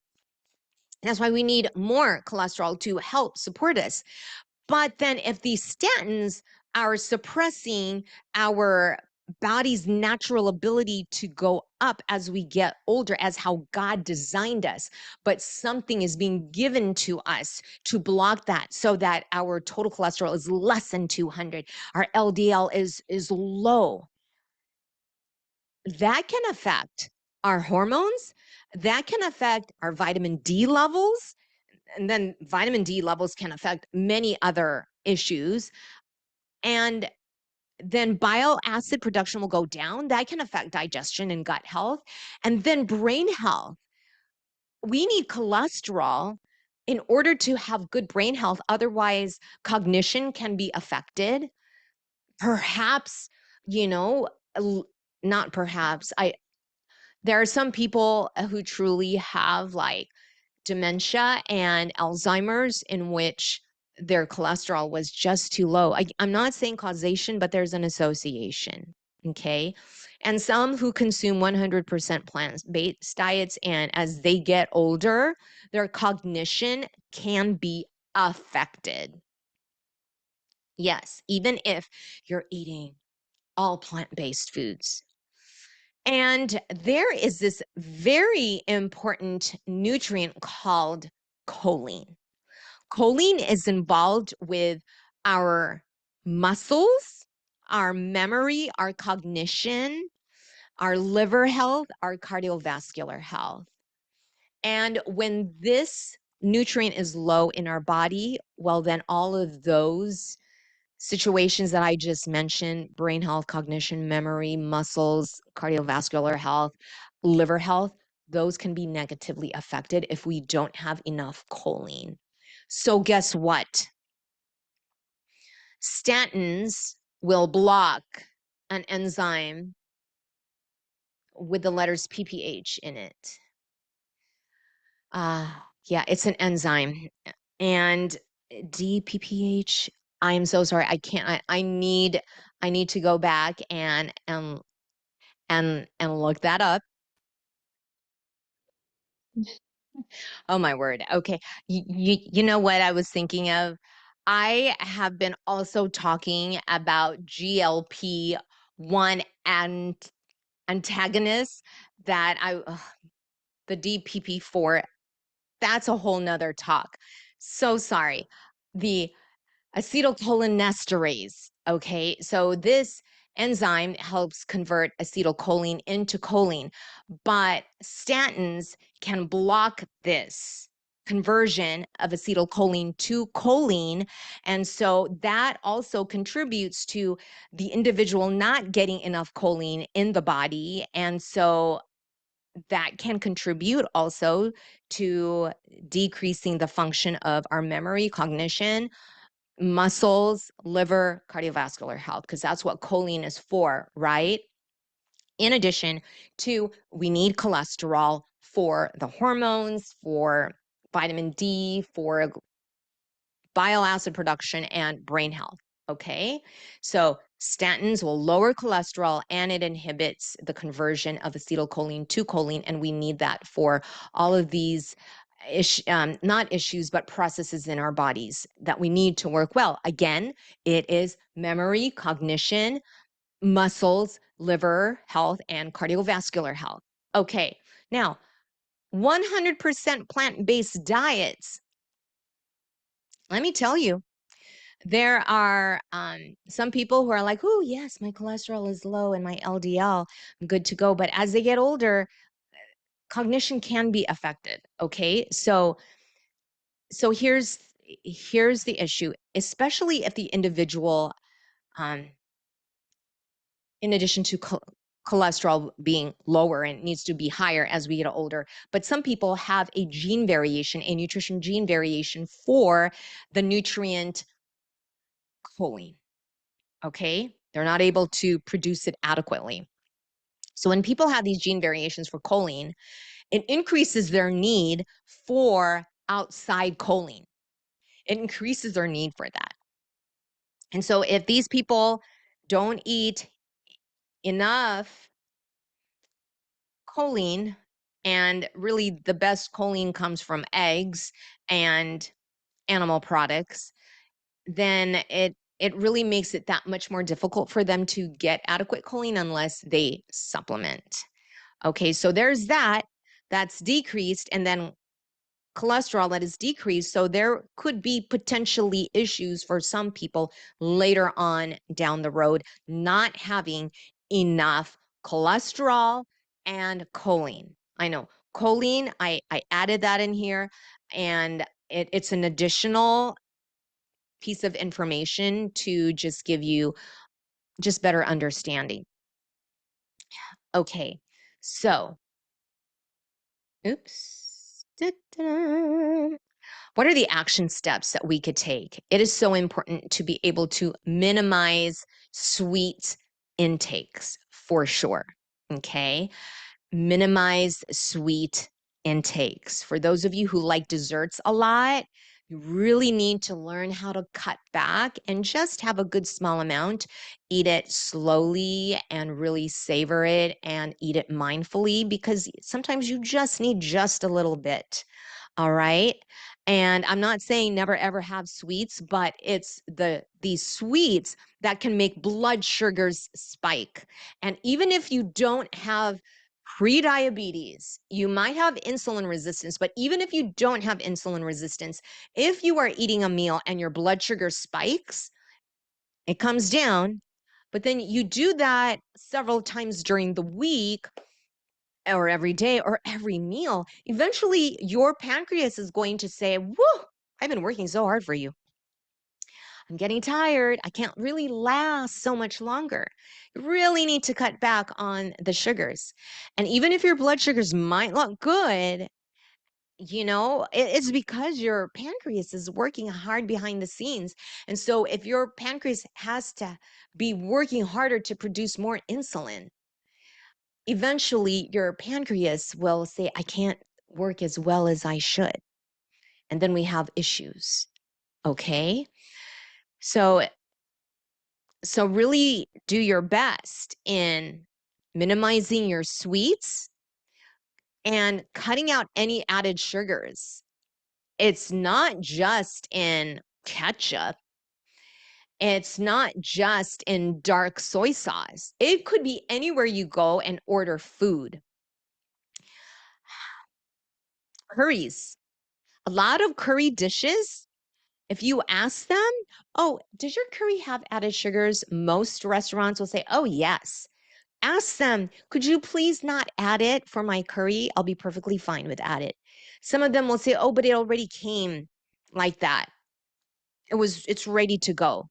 That's why we need more cholesterol to help support us. But then if these statins are suppressing our body's natural ability to go up as we get older, as how God designed us, but something is being given to us to block that so that our total cholesterol is less than 200, our LDL is low. That can affect our hormones, that can affect our vitamin D levels, and then vitamin D levels can affect many other issues. And then bile acid production will go down. That can affect digestion and gut health. And then brain health. We need cholesterol in order to have good brain health. Otherwise, cognition can be affected. Perhaps, you know, not perhaps. There are some people who truly have like dementia and Alzheimer's in which their cholesterol was just too low. I'm not saying causation, but there's an association. Okay. And some who consume 100% plant-based diets, and as they get older, their cognition can be affected. Yes, even if you're eating all plant-based foods. And there is this very important nutrient called choline. Choline is involved with our muscles, our memory, our cognition, our liver health, our cardiovascular health. And when this nutrient is low in our body, well, then all of those situations that I just mentioned, brain health, cognition, memory, muscles, cardiovascular health, liver health, those can be negatively affected if we don't have enough choline. So guess what? Statins will block an enzyme with the letters PPH in it. Yeah, it's an enzyme. And DPPH, I'm so sorry. I can't, I need to go back and look that up. Oh my word. Okay. You know what I was thinking of? I have been also talking about GLP-1 and antagonists that the DPP4, that's a whole nother talk. So sorry. The acetylcholinesterase. Okay, so this enzyme helps convert acetylcholine into choline, but statins can block this conversion of acetylcholine to choline. And so that also contributes to the individual not getting enough choline in the body. And so that can contribute also to decreasing the function of our memory, cognition, muscles, liver, cardiovascular health, because that's what choline is for, right? In addition to, we need cholesterol for the hormones, for vitamin D, for bile acid production, and brain health. Okay, so statins will lower cholesterol and it inhibits the conversion of acetylcholine to choline, and we need that for all of these not issues, but processes in our bodies that we need to work well. Again, it is memory, cognition, muscles, liver health, and cardiovascular health. Okay, now 100% plant-based diets. Let me tell you, There are some people who are like, oh, yes, my cholesterol is low and my LDL, I'm good to go. But as they get older, cognition can be affected. Okay. So here's the issue, especially if the individual, um, in addition to cholesterol being lower and needs to be higher as we get older, but some people have a gene variation, a nutrition gene variation for the nutrient choline. Okay. They're not able to produce it adequately. So when people have these gene variations for choline, it increases their need for outside choline. It increases their need for that. And so if these people don't eat enough choline, and really the best choline comes from eggs and animal products, then it really makes it that much more difficult for them to get adequate choline unless they supplement. Okay, so there's that's decreased, and then cholesterol that is decreased. So there could be potentially issues for some people later on down the road, not having enough cholesterol and choline. I know choline, I added that in here, and it's an additional piece of information to just give you just better understanding. Okay, so, oops. Da-da. What are the action steps that we could take? It is so important to be able to minimize sweet intakes for sure. Okay. Minimize sweet intakes. For those of you who like desserts a lot, you really need to learn how to cut back and just have a good small amount. Eat it slowly and really savor it and eat it mindfully, because sometimes you just need just a little bit. All right. And I'm not saying never ever have sweets, but it's these sweets that can make blood sugars spike. And even if you don't have pre-diabetes, you might have insulin resistance, but even if you don't have insulin resistance, if you are eating a meal and your blood sugar spikes, it comes down, but then you do that several times during the week or every day or every meal, eventually your pancreas is going to say, whoa, I've been working so hard for you. I'm getting tired. I can't really last so much longer. You really need to cut back on the sugars. And even if your blood sugars might look good, it's because your pancreas is working hard behind the scenes. And so if your pancreas has to be working harder to produce more insulin, eventually your pancreas will say, I can't work as well as I should. And then we have issues. Okay. So, so really do your best in minimizing your sweets and cutting out any added sugars. It's not just in ketchup. It's not just in dark soy sauce. It could be anywhere you go and order food. Curries. A lot of curry dishes, if you ask them, oh, does your curry have added sugars? Most restaurants will say, oh, yes. Ask them, could you please not add it for my curry? I'll be perfectly fine with add it. Some of them will say, oh, but it already came like that. It's ready to go.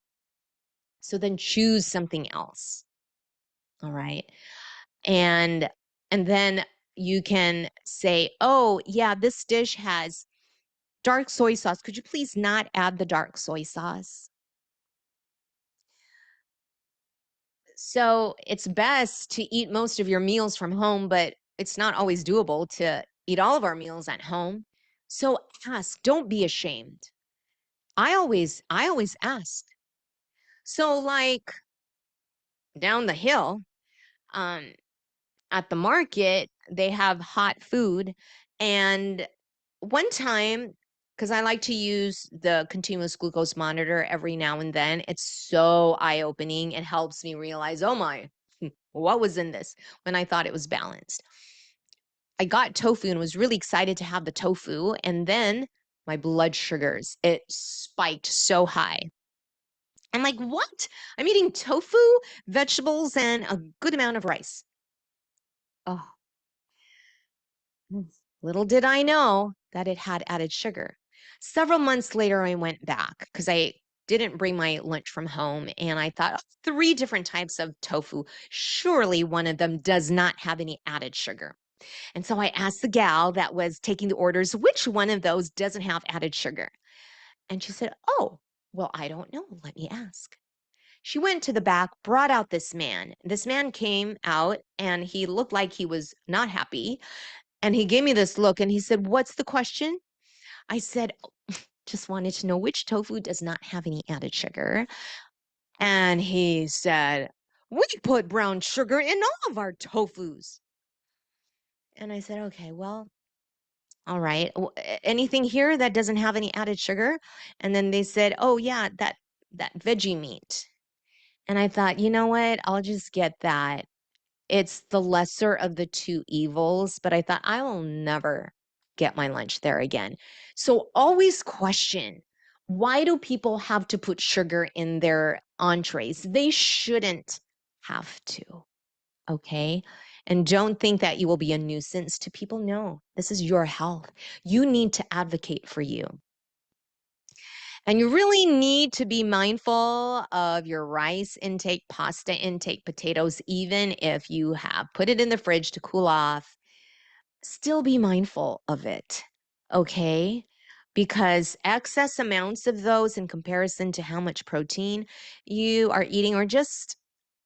So then choose something else. All right. And then you can say, oh, yeah, this dish has dark soy sauce. Could you please not add the dark soy sauce? So it's best to eat most of your meals from home, but it's not always doable to eat all of our meals at home. So ask, don't be ashamed. I always ask. So like down the hill, um, at the market, they have hot food. And one time, because I like to use the continuous glucose monitor every now and then, it's so eye-opening. It helps me realize, oh my, what was in this when I thought it was balanced. I got tofu and was really excited to have the tofu. And then my blood sugars, it spiked so high. I'm like, what? I'm eating tofu, vegetables, and a good amount of rice. Oh, little did I know that it had added sugar. Several months later, I went back because I didn't bring my lunch from home. And I thought, "Oh, three different types of tofu. Surely one of them does not have any added sugar." And so I asked the gal that was taking the orders, which one of those doesn't have added sugar? And she said, "Oh, well, I don't know. Let me ask." She went to the back, brought out this man. This man came out and he looked like he was not happy. And he gave me this look and he said, "What's the question?" I said, "Just wanted to know which tofu does not have any added sugar." And he said, "We put brown sugar in all of our tofus." And I said, "Okay, well, all right. Anything here that doesn't have any added sugar?" And then they said, "Oh yeah, that veggie meat." And I thought, you know what? I'll just get that. It's the lesser of the two evils, but I thought I will never get my lunch there again. So always question, why do people have to put sugar in their entrees? They shouldn't have to. Okay. And don't think that you will be a nuisance to people. No, this is your health. You need to advocate for you. And you really need to be mindful of your rice intake, pasta intake, potatoes, even if you have put it in the fridge to cool off. Still be mindful of it. Okay. Because excess amounts of those in comparison to how much protein you are eating, or just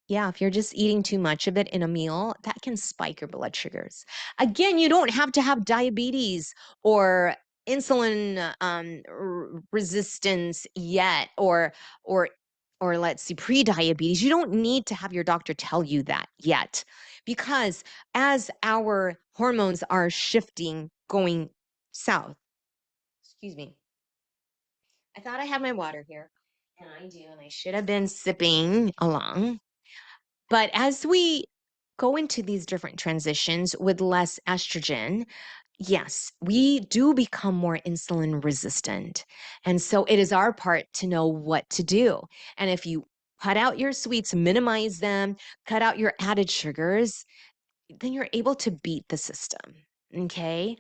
yeah, if you're just eating too much of it in a meal, that can spike your blood sugars. Again, you don't have to have diabetes or insulin resistance yet, or or let's see, pre-diabetes. You don't need to have your doctor tell you that yet, because as our hormones are shifting, going south. Excuse me. I thought I had my water here, and I do, and I should have been sipping along. But as we go into these different transitions with less estrogen, yes, we do become more insulin resistant. And so it is our part to know what to do. And if you cut out your sweets, minimize them, cut out your added sugars, then you're able to beat the system. Okay.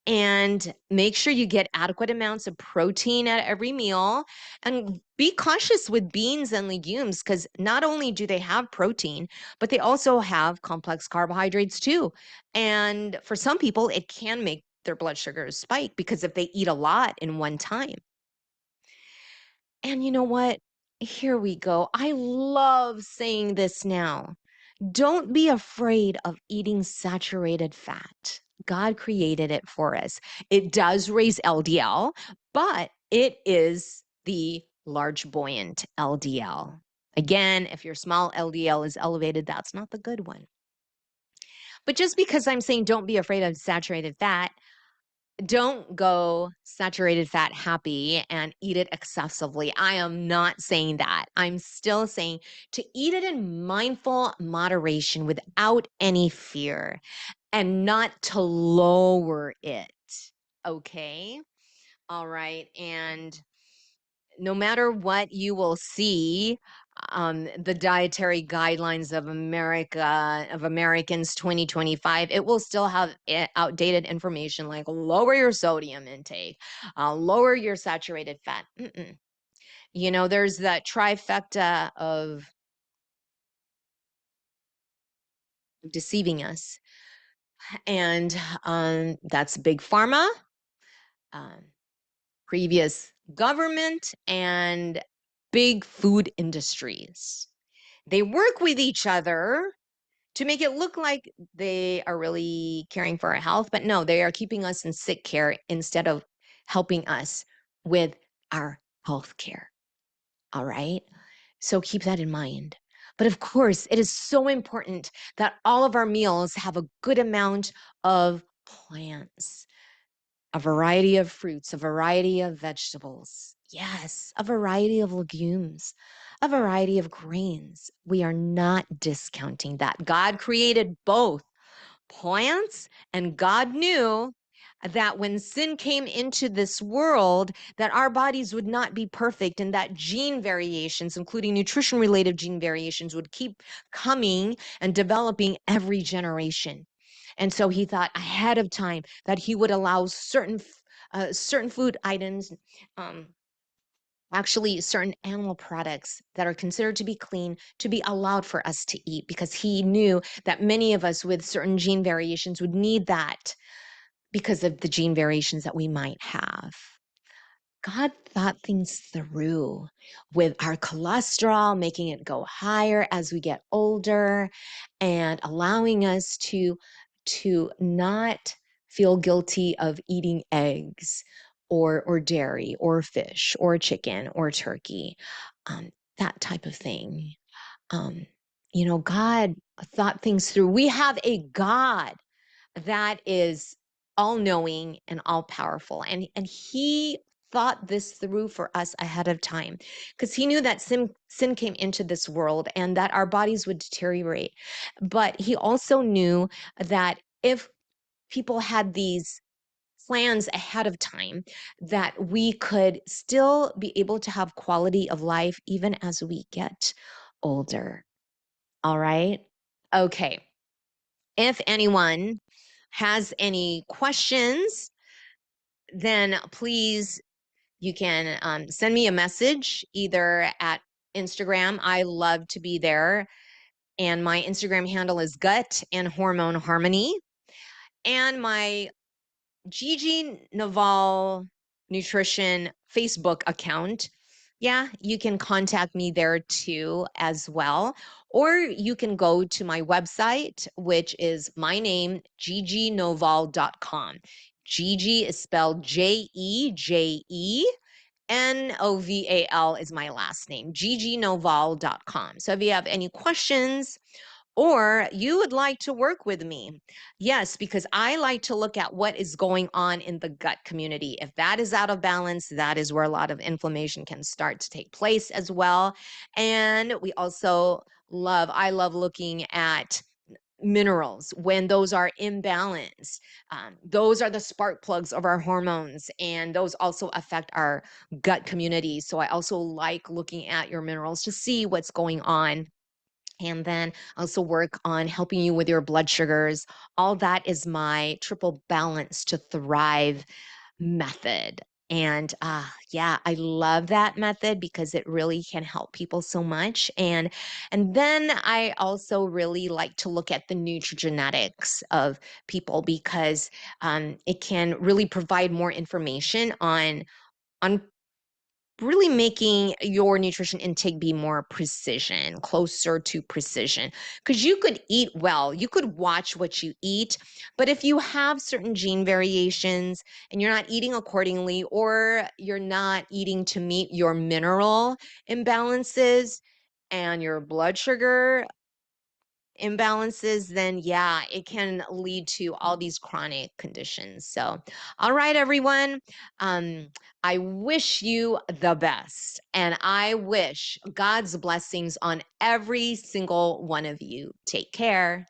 And make sure you get adequate amounts of protein at every meal, and be cautious with beans and legumes, because not only do they have protein, but they also have complex carbohydrates too. And for some people, it can make their blood sugars spike because if they eat a lot in one time. And you know what? Here we go. I love saying this now. Don't be afraid of eating saturated fat. God created it for us. It does raise LDL, but it is the large buoyant LDL. Again, if your small LDL is elevated, that's not the good one. But just because I'm saying don't be afraid of saturated fat, don't go saturated fat happy and eat it excessively. I am not saying that. I'm still saying to eat it in mindful moderation without any fear, and not to lower it. Okay. All right. And no matter what you will see, the dietary guidelines of Americans 2025, it will still have outdated information like lower your sodium intake, lower your saturated fat. You know, there's that trifecta of deceiving us, and that's big pharma, um, previous government, and big food industries. They work with each other to make it look like they are really caring for our health, but no, they are keeping us in sick care instead of helping us with our health care. All right. So keep that in mind. But of course, it is so important that all of our meals have a good amount of plants, a variety of fruits, a variety of vegetables. Yes, a variety of legumes, a variety of grains. We are not discounting that. God created both plants, and God knew that when sin came into this world, that our bodies would not be perfect and that gene variations, including nutrition related gene variations, would keep coming and developing every generation. And so he thought ahead of time that he would allow certain food items, um, actually certain animal products that are considered to be clean, to be allowed for us to eat, because he knew that many of us with certain gene variations would need that because of the gene variations that we might have. God thought things through with our cholesterol, making it go higher as we get older and allowing us to not feel guilty of eating eggs or dairy or fish or chicken or turkey, that type of thing. Um, God thought things through. We have a God that is all knowing and all powerful. And he thought this through for us ahead of time because he knew that sin came into this world and that our bodies would deteriorate. But he also knew that if people had these plans ahead of time, that we could still be able to have quality of life even as we get older. All right. Okay. If anyone has any questions, then please, you can send me a message either at Instagram. I love to be there. And my Instagram handle is Gut and Hormone Harmony. And my JeJe Noval Nutrition Facebook account. Yeah, you can contact me there too as well. Or you can go to my website, which is my name, jejenoval.com. JeJe is spelled JeJeNoval is my last name, jejenoval.com. So if you have any questions, or you would like to work with me. Yes, because I like to look at what is going on in the gut community. If that is out of balance, that is where a lot of inflammation can start to take place as well. And I love looking at minerals when those are imbalanced. Those are the spark plugs of our hormones, and those also affect our gut community. So I also like looking at your minerals to see what's going on, and then also work on helping you with your blood sugars. All that is my triple balance to thrive method. And yeah, I love that method because it really can help people so much. And then I also really like to look at the nutrigenetics of people because it can really provide more information on really making your nutrition intake be more precision, closer to precision. Because you could eat well, you could watch what you eat, but if you have certain gene variations and you're not eating accordingly, or you're not eating to meet your mineral imbalances and your blood sugar imbalances, then yeah, it can lead to all these chronic conditions. So, all right, everyone. Um, I wish you the best, and I wish God's blessings on every single one of you. Take care.